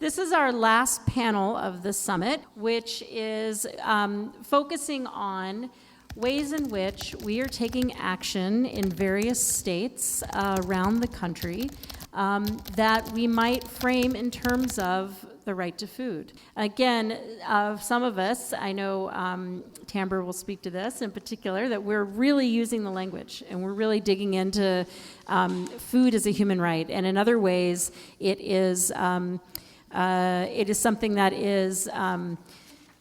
This is our last panel of the summit, which is focusing on ways in which we are taking action in various states around the country that we might frame in terms of the right to food. Again, some of us, I know Tamber will speak to this in particular, that we're really using the language and we're really digging into food as a human right. And in other ways, it is something that is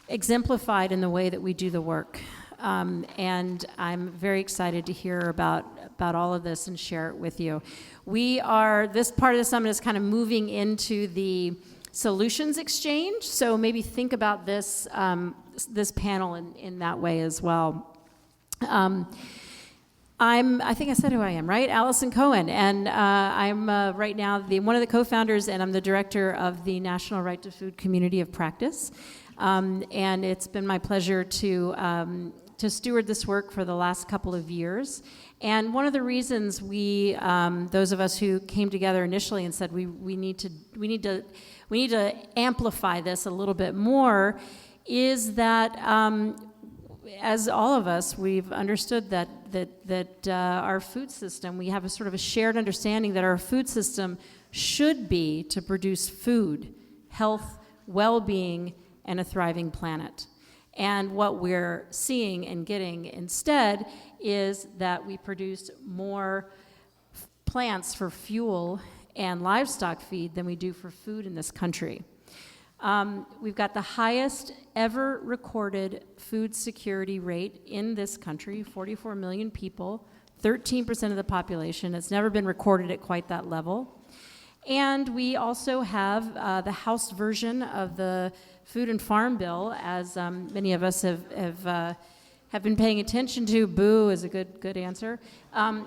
exemplified in the way that we do the work. And I'm very excited to hear about all of this and share it with you. This part of the summit is kind of moving into the solutions exchange, so maybe think about this panel in that way as well. I think I said who I am, right? Allison Cohen, and I'm right now one of the co-founders, and I'm the director of the National Right to Food Community of Practice. And it's been my pleasure to steward this work for the last couple of years. And one of the reasons those of us who came together initially and said we need to amplify this a little bit more, is that as all of us, we've understood that our food system, we have a sort of a shared understanding that our food system should be to produce food, health, well-being, and a thriving planet. And what we're seeing and getting instead is that we produce more plants for fuel and livestock feed than we do for food in this country. We've got the highest ever recorded food security rate in this country, 44 million people, 13% of the population. It's never been recorded at quite that level. And we also have the House version of the Food and Farm Bill, as many of us have been paying attention to. Boo is a good answer.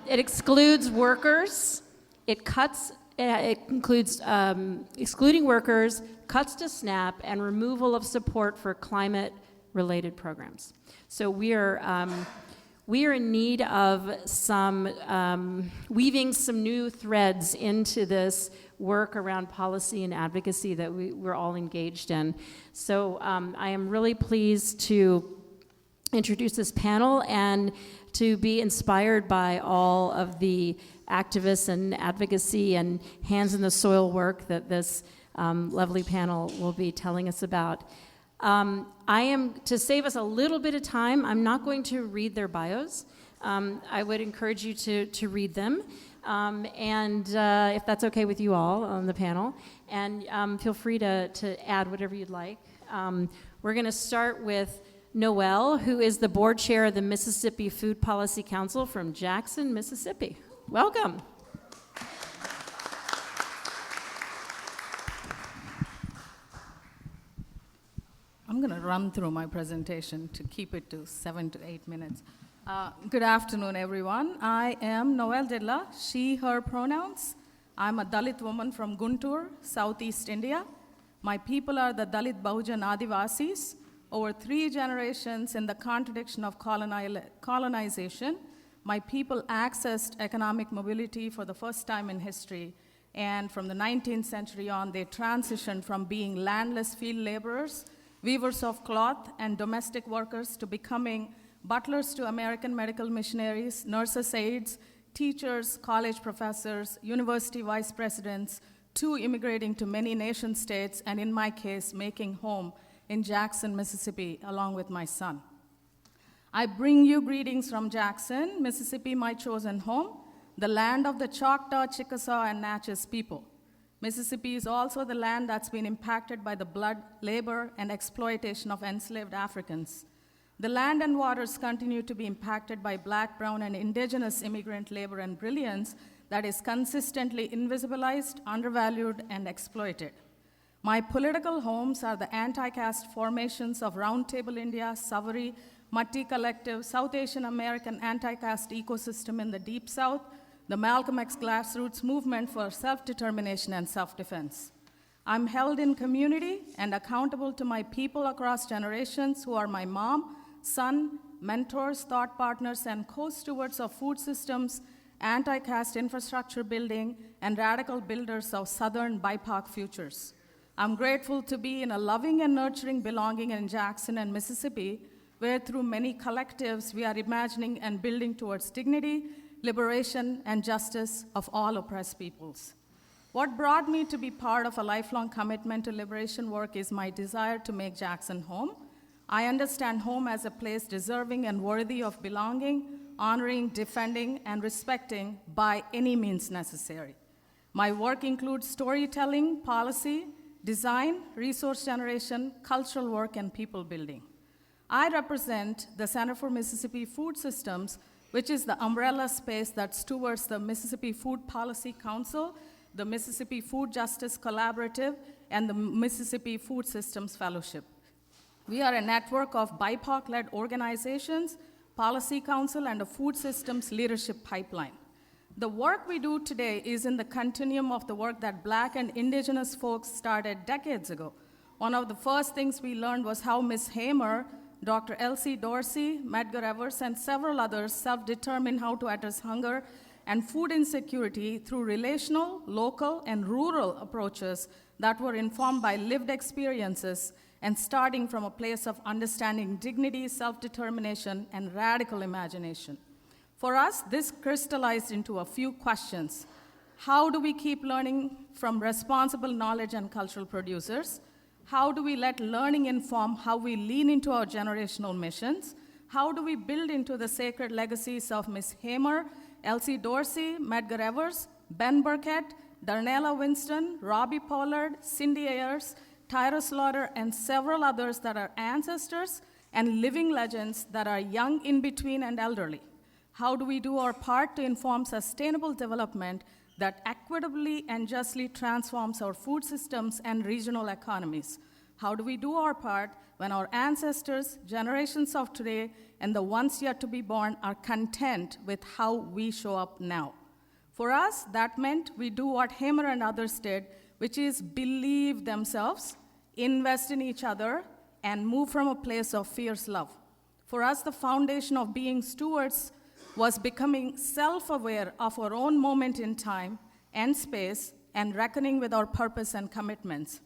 It excludes workers. It includes excluding workers, cuts to SNAP, and removal of support for climate-related programs. So we are in need of some weaving some new threads into this work around policy and advocacy that we're all engaged in. So I am really pleased to introduce this panel and to be inspired by all of the activists and advocacy and hands in the soil work that this lovely panel will be telling us about. To save us a little bit of time, I'm not going to read their bios. I would encourage you to read them, and if that's okay with you all on the panel, and feel free to add whatever you'd like. We're going to start with Noel, who is the board chair of the Mississippi Food Policy Council from Jackson, Mississippi. Welcome. I'm going to run through my presentation to keep it to 7 to 8 minutes. Good afternoon, everyone. I am Noel Dilla, she, her pronouns. I'm a Dalit woman from Guntur, Southeast India. My people are the Dalit Bahujan Adivasis. Over 3 generations in the contradiction of colonization, my people accessed economic mobility for the first time in history. And from the 19th century on, they transitioned from being landless field laborers, weavers of cloth, and domestic workers to becoming butlers to American medical missionaries, nurses' aides, teachers, college professors, university vice presidents, to immigrating to many nation states, and in my case, making home in Jackson, Mississippi, along with my son. I bring you greetings from Jackson, Mississippi, my chosen home, the land of the Choctaw, Chickasaw, and Natchez people. Mississippi is also the land that's been impacted by the blood, labor, and exploitation of enslaved Africans. The land and waters continue to be impacted by Black, brown, and indigenous immigrant labor and brilliance that is consistently invisibilized, undervalued, and exploited. My political homes are the anti-caste formations of Round Table India, Savary, Matti Collective, South Asian American anti-caste ecosystem in the Deep South, the Malcolm X grassroots movement for self-determination and self-defense. I'm held in community and accountable to my people across generations who are my mom, son, mentors, thought partners, and co-stewards of food systems, anti-caste infrastructure building, and radical builders of Southern BIPOC futures. I'm grateful to be in a loving and nurturing belonging in Jackson and Mississippi, where through many collectives we are imagining and building towards dignity, liberation, and justice of all oppressed peoples. What brought me to be part of a lifelong commitment to liberation work is my desire to make Jackson home. I understand home as a place deserving and worthy of belonging, honoring, defending, and respecting by any means necessary. My work includes storytelling, policy, design, resource generation, cultural work, and people building. I represent the Center for Mississippi Food Systems, which is the umbrella space that stewards the Mississippi Food Policy Council, the Mississippi Food Justice Collaborative, and the Mississippi Food Systems Fellowship. We are a network of BIPOC-led organizations, policy council, and a food systems leadership pipeline. The work we do today is in the continuum of the work that Black and Indigenous folks started decades ago. One of the first things we learned was how Ms. Hamer, Dr. Elsie Dorsey, Medgar Evers, and several others self-determined how to address hunger and food insecurity through relational, local, and rural approaches that were informed by lived experiences and starting from a place of understanding dignity, self-determination, and radical imagination. For us, this crystallized into a few questions. How do we keep learning from responsible knowledge and cultural producers? How do we let learning inform how we lean into our generational missions? How do we build into the sacred legacies of Ms. Hamer, Elsie Dorsey, Medgar Evers, Ben Burkett, Darnella Winston, Robbie Pollard, Cindy Ayers, Tyra Slaughter, and several others that are ancestors and living legends that are young, in between, and elderly? How do we do our part to inform sustainable development that equitably and justly transforms our food systems and regional economies? How do we do our part when our ancestors, generations of today, and the ones yet to be born are content with how we show up now? For us, that meant we do what Hamer and others did, which is believe themselves, invest in each other, and move from a place of fierce love. For us, the foundation of being stewards was becoming self-aware of our own moment in time and space and reckoning with our purpose and commitments.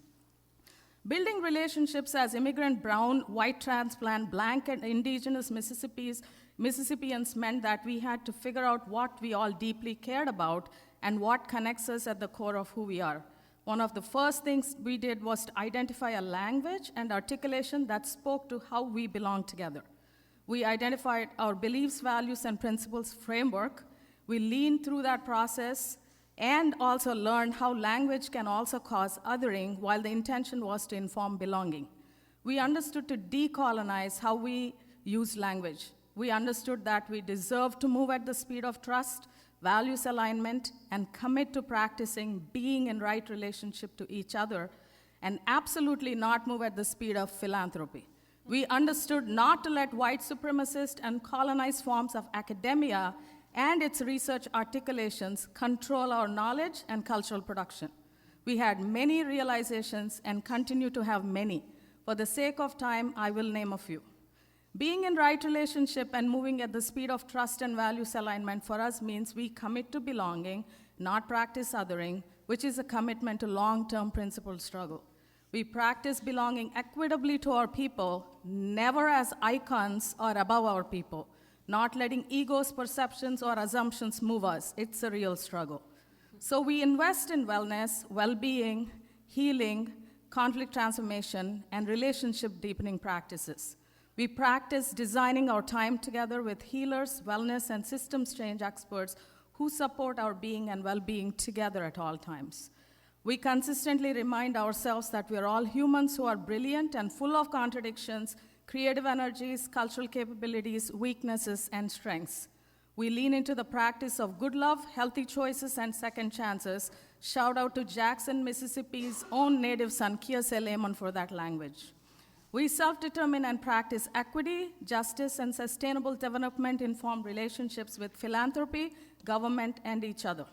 Building relationships as immigrant, brown, white transplant, Black, and Indigenous Mississippians meant that we had to figure out what we all deeply cared about and what connects us at the core of who we are. One of the first things we did was to identify a language and articulation that spoke to how we belong together. We identified our beliefs, values, and principles framework. We leaned through that process and also learned how language can also cause othering, while the intention was to inform belonging. We understood to decolonize how we use language. We understood that we deserve to move at the speed of trust, values alignment, and commit to practicing being in right relationship to each other, and absolutely not move at the speed of philanthropy. We understood not to let white supremacist and colonized forms of academia and its research articulations control our knowledge and cultural production. We had many realizations and continue to have many. For the sake of time, I will name a few. Being in right relationship and moving at the speed of trust and values alignment for us means we commit to belonging, not practice othering, which is a commitment to long-term principled struggle. We practice belonging equitably to our people, never as icons or above our people, not letting egos, perceptions, or assumptions move us. It's a real struggle. So we invest in wellness, well-being, healing, conflict transformation, and relationship deepening practices. We practice designing our time together with healers, wellness, and systems change experts who support our being and well-being together at all times. We consistently remind ourselves that we are all humans who are brilliant and full of contradictions, creative energies, cultural capabilities, weaknesses, and strengths. We lean into the practice of good love, healthy choices, and second chances. Shout out to Jackson, Mississippi's own native son, Kiese Lehman, for that language. We self-determine and practice equity, justice, and sustainable development-informed relationships with philanthropy, government, and each other.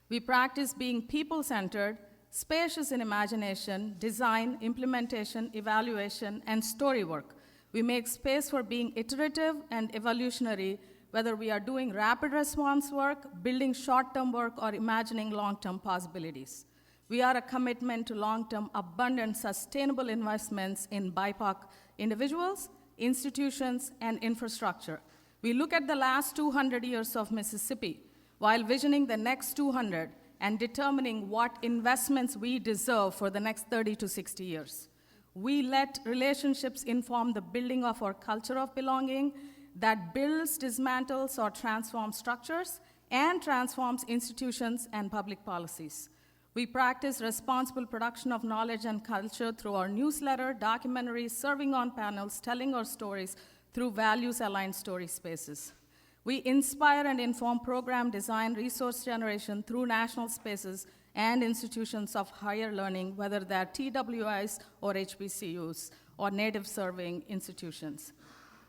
We practice being people-centered, spacious in imagination, design, implementation, evaluation, and story work. We make space for being iterative and evolutionary, whether we are doing rapid response work, building short-term work, or imagining long-term possibilities. We are a commitment to long-term, abundant, sustainable investments in BIPOC individuals, institutions, and infrastructure. We look at the last 200 years of Mississippi while visioning the next 200 and determining what investments we deserve for the next 30 to 60 years. We let relationships inform the building of our culture of belonging that builds, dismantles, or transforms structures and transforms institutions and public policies. We practice responsible production of knowledge and culture through our newsletter, documentaries, serving on panels, telling our stories through values-aligned story spaces. We inspire and inform program design, resource generation through national spaces and institutions of higher learning, whether they're TWIs or HBCUs or native serving institutions.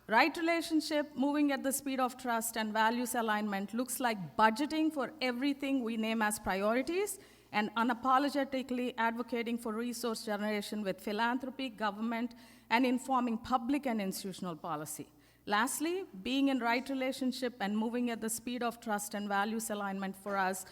Right relationship, moving at the speed of trust, and values alignment looks like budgeting for everything we name as priorities and unapologetically advocating for resource generation with philanthropy, government, and informing public and institutional policy. Lastly, being in right relationship and moving at the speed of trust and values alignment for us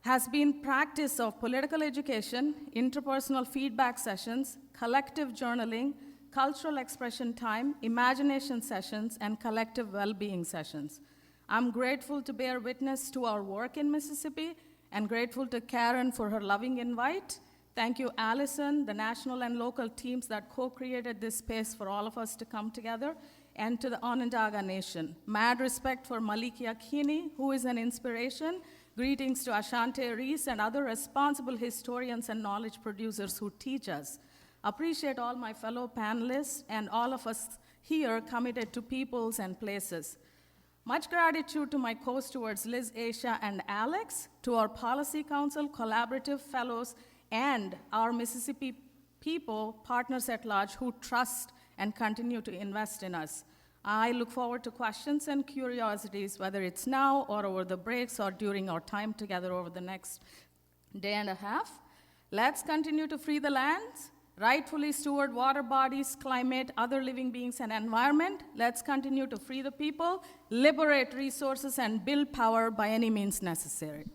has been practice of political education, interpersonal feedback sessions, collective journaling, cultural expression time, imagination sessions, and collective well-being sessions. I'm grateful to bear witness to our work in Mississippi and grateful to Karen for her loving invite. Thank you, Allison, the national and local teams that co-created this space for all of us to come together, and to the Onondaga Nation. Mad respect for Malikia Keeney, who is an inspiration. Greetings to Ashante Reese and other responsible historians and knowledge producers who teach us. Appreciate all my fellow panelists and all of us here committed to peoples and places. Much gratitude to my co-stewards, Liz, Asia, and Alex, to our Policy Council, Collaborative Fellows, and our Mississippi people, partners at large, who trust and continue to invest in us. I look forward to questions and curiosities, whether it's now or over the breaks or during our time together over the next day and a half. Let's continue to free the lands, rightfully steward water bodies, climate, other living beings, and environment. Let's continue to free the people, liberate resources, and build power by any means necessary.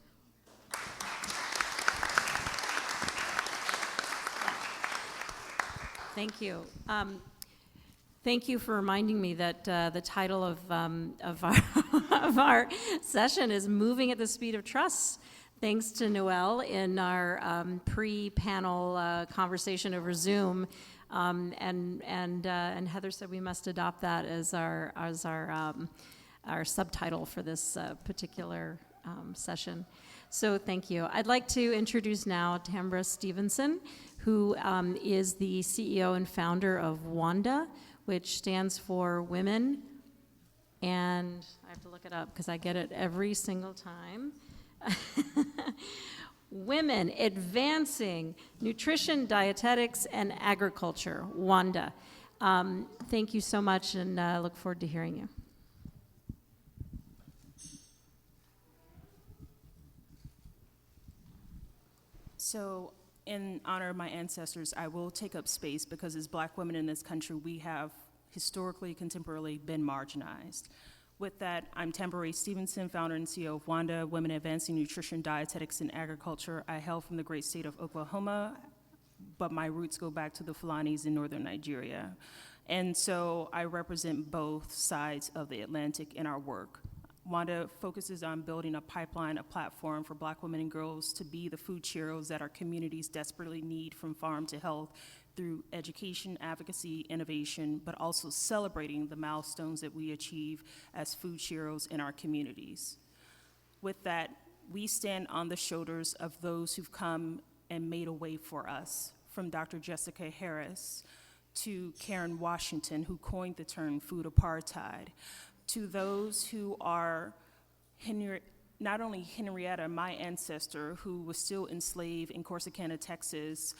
Thank you. Thank you for reminding me that the title of our session is Moving at the Speed of Trust. Thanks to Noelle in our pre-panel conversation over Zoom, and Heather said we must adopt that as our subtitle for this particular session. So thank you. I'd like to introduce now Tambra Stevenson, who is the CEO and founder of WANDA, which stands for Women, and I have to look it up because I get it every single time. Women Advancing Nutrition, Dietetics, and Agriculture, WANDA. Thank you so much, and look forward to hearing you. So, in honor of my ancestors, I will take up space because as Black women in this country, we have historically, contemporarily been marginalized. With that, I'm Tambra Stevenson, founder and CEO of WANDA, Women Advancing Nutrition, Dietetics, and Agriculture. I hail from the great state of Oklahoma, but my roots go back to the Fulanis in northern Nigeria. And so I represent both sides of the Atlantic in our work. WANDA focuses on building a pipeline, a platform for Black women and girls to be the food heroes that our communities desperately need, from farm to health, through education, advocacy, innovation, but also celebrating the milestones that we achieve as food heroes in our communities. With that, we stand on the shoulders of those who've come and made a way for us, from Dr. Jessica Harris to Karen Washington, who coined the term food apartheid, to those who are not only Henrietta, my ancestor, who was still enslaved in Corsicana, Texas,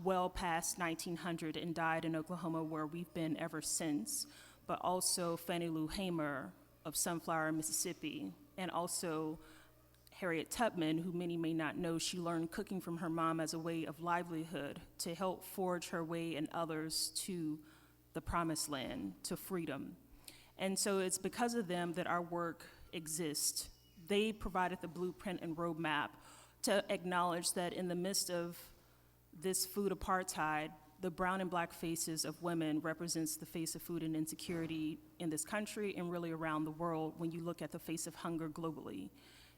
well past 1900 and died in Oklahoma, where we've been ever since, but also Fannie Lou Hamer of Sunflower, Mississippi, and also Harriet Tubman, who many may not know. She learned cooking from her mom as a way of livelihood to help forge her way and others to the promised land, to freedom. And so it's because of them that our work exists. They provided the blueprint and roadmap to acknowledge that in the midst of this food apartheid, the brown and black faces of women represents the face of food and insecurity in this country and really around the world when you look at the face of hunger globally.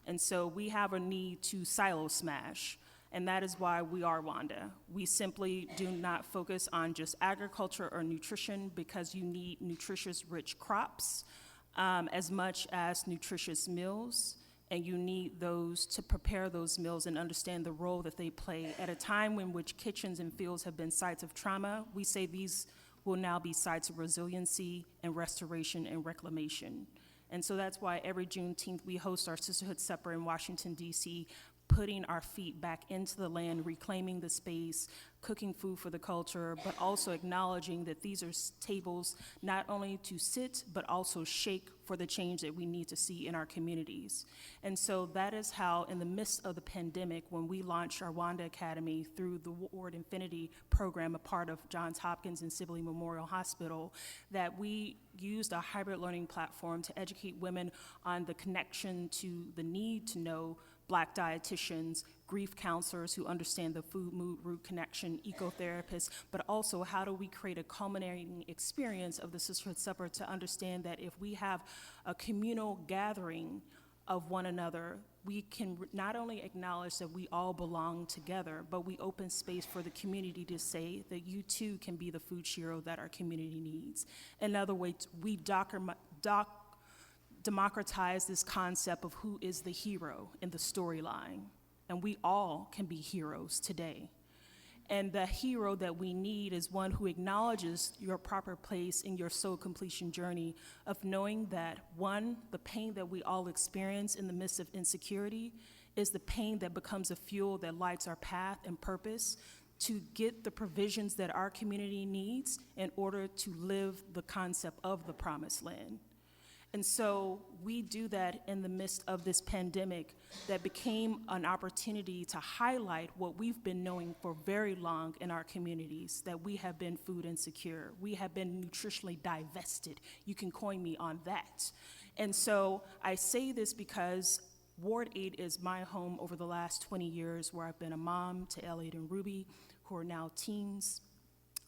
And so we have a need to silo smash, and that is why we are WANDA. We simply do not focus on just agriculture or nutrition because you need nutritious rich crops as much as nutritious meals. And you need those to prepare those meals and understand the role that they play. At a time in which kitchens and fields have been sites of trauma, we say these will now be sites of resiliency and restoration and reclamation. And so that's why every Juneteenth we host our Sisterhood Supper in Washington, D.C., putting our feet back into the land, reclaiming the space, cooking food for the culture, but also acknowledging that these are tables not only to sit, but also shake for the change that we need to see in our communities. And so that is how, in the midst of the pandemic, when we launched our WANDA Academy through the Ward Infinity program, a part of Johns Hopkins and Sibley Memorial Hospital, that we used a hybrid learning platform to educate women on the connection to the need to know Black dietitians, grief counselors who understand the food, mood, root connection, ecotherapists, but also how do we create a culminating experience of the Sisterhood Supper to understand that if we have a communal gathering of one another, we can not only acknowledge that we all belong together, but we open space for the community to say that you too can be the food hero that our community needs. In other words, we democratize this concept of who is the hero in the storyline, and we all can be heroes today. And the hero that we need is one who acknowledges your proper place in your soul completion journey of knowing that, one, the pain that we all experience in the midst of insecurity is the pain that becomes a fuel that lights our path and purpose to get the provisions that our community needs in order to live the concept of the promised land. And so we do that in the midst of this pandemic that became an opportunity to highlight what we've been knowing for very long in our communities, that we have been food insecure. We have been nutritionally divested. You can coin me on that. And so I say this because Ward 8 is my home over the last 20 years, where I've been a mom to Elliot and Ruby, who are now teens.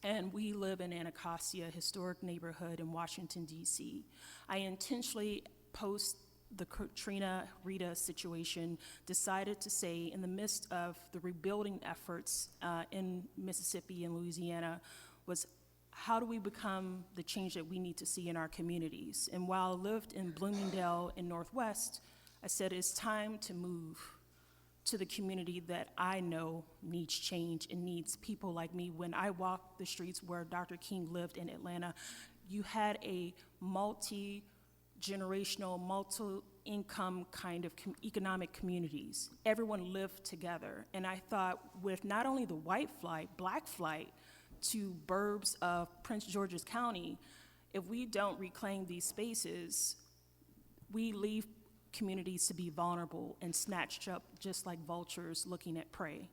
And we live in Anacostia, a historic neighborhood in Washington, D.C. I intentionally, post the Katrina Rita situation, decided to say, in the midst of the rebuilding efforts in Mississippi and Louisiana, was how do we become the change that we need to see in our communities? And while I lived in Bloomingdale in Northwest, I said it's time to move to the community that I know needs change and needs people like me. When I walked the streets where Dr. King lived in Atlanta, you had a multi-generational, multi-income kind of economic communities. Everyone lived together. And I thought, with not only the white flight, black flight to burbs of Prince George's County, if we don't reclaim these spaces, we leave communities to be vulnerable and snatched up just like vultures looking at prey.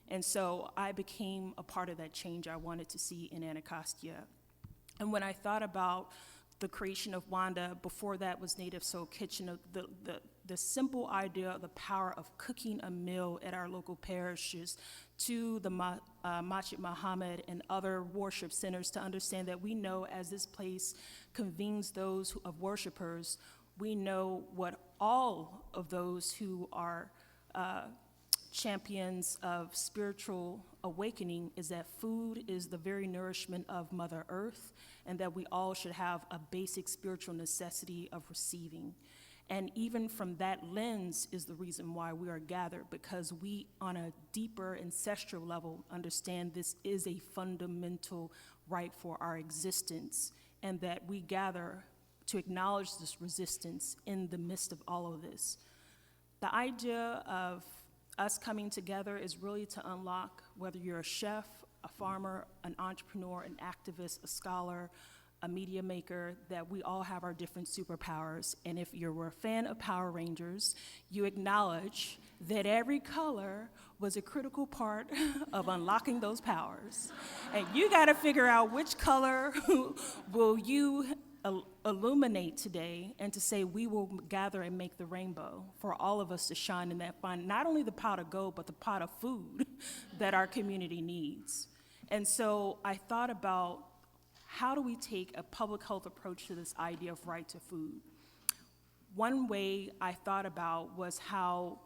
And so I became a part of that change I wanted to see in Anacostia. And when I thought about the creation of WANDA, before that was Native Soul Kitchen, the simple idea of the power of cooking a meal at our local parishes, to the Masjid Muhammad and other worship centers, to understand that we know as this place convenes those of worshipers, we know what all of those who are champions of spiritual awakening is, that food is the very nourishment of Mother Earth, and that we all should have a basic spiritual necessity of receiving. And even from that lens is the reason why we are gathered, because we, on a deeper ancestral level, understand this is a fundamental right for our existence, and that we gather to acknowledge this resistance in the midst of all of this. The idea of us coming together is really to unlock, whether you're a chef, a farmer, an entrepreneur, an activist, a scholar, a media maker, that we all have our different superpowers. And if you're a fan of Power Rangers, you acknowledge that every color was a critical part of unlocking those powers. And you gotta figure out which color will you illuminate today and to say we will gather and make the rainbow for all of us to shine in that find not only the pot of gold, but the pot of food that our community needs. And so I thought about how do we take a public health approach to this idea of right to food? One way I thought about was how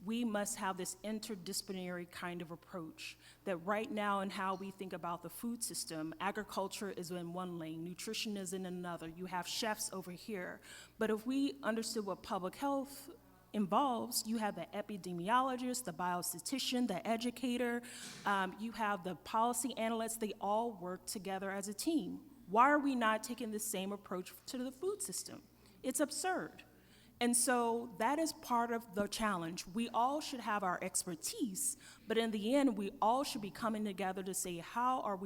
we must have this interdisciplinary kind of approach, that right now in how we think about the food system, agriculture is in one lane, nutrition is in another, you have chefs over here. But if we understood what public health involves, you have the epidemiologist, the biostatistician, the educator, you have the policy analysts, they all work together as a team. Why are we not taking the same approach to the food system? It's absurd. And so that is part of the challenge. We all should have our expertise, but in the end, we all should be coming together to say, how are we